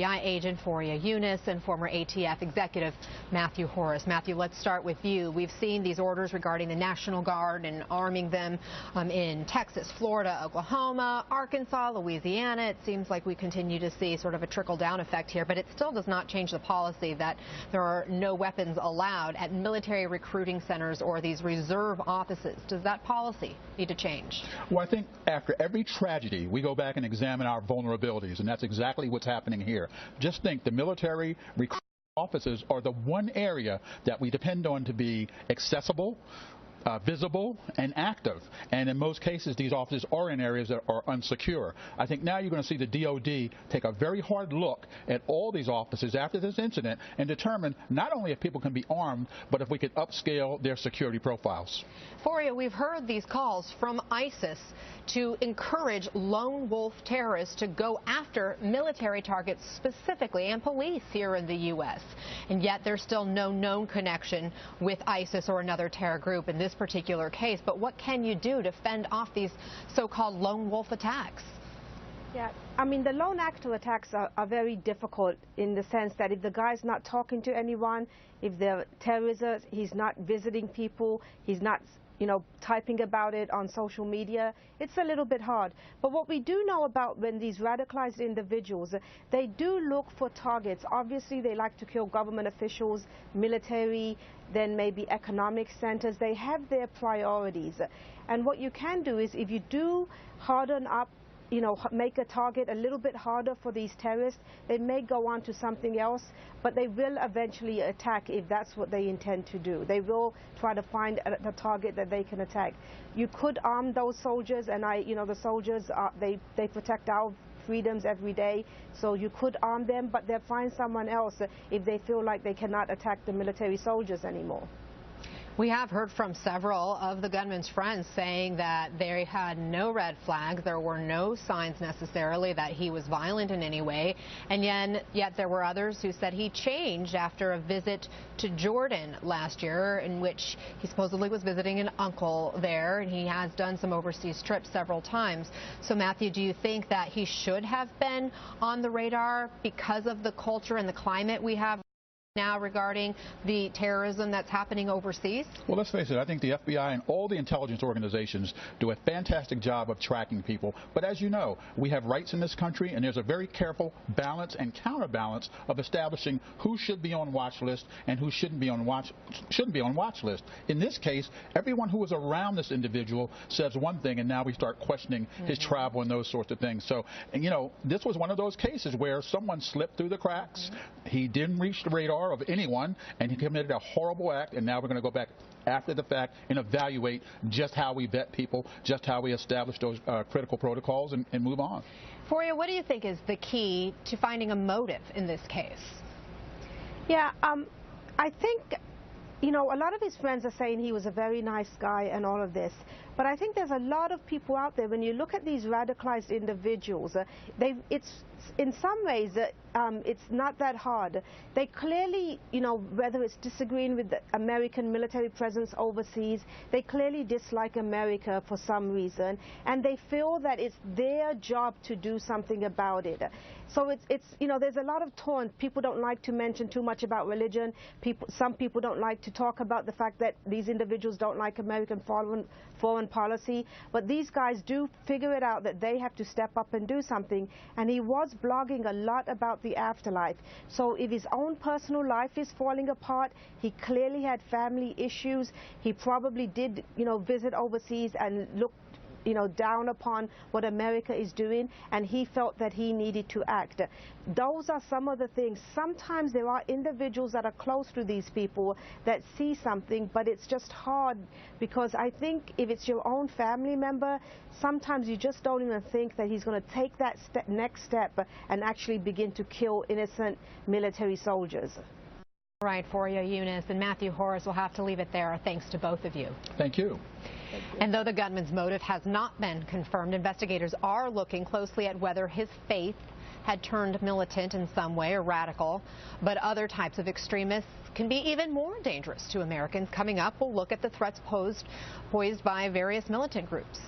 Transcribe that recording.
FBI agent Foria Yunus and former ATF executive Matthew Horace. Matthew, let's start with you. We've seen these orders regarding the National Guard and arming them in Texas, Florida, Oklahoma, Arkansas, Louisiana. It seems like we continue to see sort of a trickle-down effect here, but it still does not change the policy that there are no weapons allowed at military recruiting centers or these reserve offices. Does that policy need to change? Well, I think after every tragedy, we go back and examine our vulnerabilities, and that's exactly what's happening here. Just think, the military recruiting offices are the one area that we depend on to be accessible, visible, and active. And in most cases, these offices are in areas that are unsecure. I think now you're going to see the DOD take a very hard look at all these offices after this incident and determine not only if people can be armed, but if we could upscale their security profiles. Foria, we've heard these calls from ISIS to encourage lone wolf terrorists to go after military targets specifically and police here in the U.S. And yet there's still no known connection with ISIS or another terror group in this particular case. But what can you do to fend off these so-called lone wolf attacks? Yeah, I mean, the lone actor attacks are very difficult in the sense that if the guy's not talking to anyone, if the terrorist, he's not visiting people, he's not, typing about it on social media, it's a little bit hard. But what we do know about when these radicalized individuals, they do look for targets. Obviously, they like to kill government officials, military, then maybe economic centers. They have their priorities. And what you can do is, if you do harden up, make a target a little bit harder for these terrorists, they may go on to something else, but they will eventually attack if that's what they intend to do. They will try to find a target that they can attack. You could arm those soldiers, and the soldiers, they protect our freedoms every day, so you could arm them, but they'll find someone else if they feel like they cannot attack the military soldiers anymore. We have heard from several of the gunman's friends saying that they had no red flags. There were no signs necessarily that he was violent in any way. And yet there were others who said he changed after a visit to Jordan last year, in which he supposedly was visiting an uncle there, and he has done some overseas trips several times. So, Matthew, do you think that he should have been on the radar because of the culture and the climate we have now regarding the terrorism that's happening overseas? Well, let's face it, I think the FBI and all the intelligence organizations do a fantastic job of tracking people. But as you know, we have rights in this country, and there's a very careful balance and counterbalance of establishing who should be on watch list and who shouldn't be on watch list. In this case, everyone who was around this individual says one thing, and now we start questioning his travel and those sorts of things. So, this was one of those cases where someone slipped through the cracks. He didn't reach the radar of anyone, and he committed a horrible act, and now we're going to go back after the fact and evaluate just how we vet people, just how we establish those critical protocols, and move on. Foria, what do you think is the key to finding a motive in this case? Yeah, I think, a lot of his friends are saying he was a very nice guy and all of this. But I think there's a lot of people out there, when you look at these radicalized individuals, it's in some ways, it's not that hard. They clearly, whether it's disagreeing with the American military presence overseas, they clearly dislike America for some reason, and they feel that it's their job to do something about it. So there's a lot of torn. People don't like to mention too much about religion. Some people don't like to talk about the fact that these individuals don't like American foreign policy, but these guys do figure it out that they have to step up and do something. And he was blogging a lot about the afterlife. So if his own personal life is falling apart, he clearly had family issues. He probably did, visit overseas and look down upon what America is doing, and he felt that he needed to act. Those are some of the things. Sometimes there are individuals that are close to these people that see something, but it's just hard, because I think if it's your own family member, sometimes you just don't even think that he's going to take that next step and actually begin to kill innocent military soldiers. Right, Foria Yunus and Matthew Horace, will have to leave it there. Thanks to both of you. Thank you. And though the gunman's motive has not been confirmed, investigators are looking closely at whether his faith had turned militant in some way or radical. But other types of extremists can be even more dangerous to Americans. Coming up, we'll look at the threats posed by various militant groups.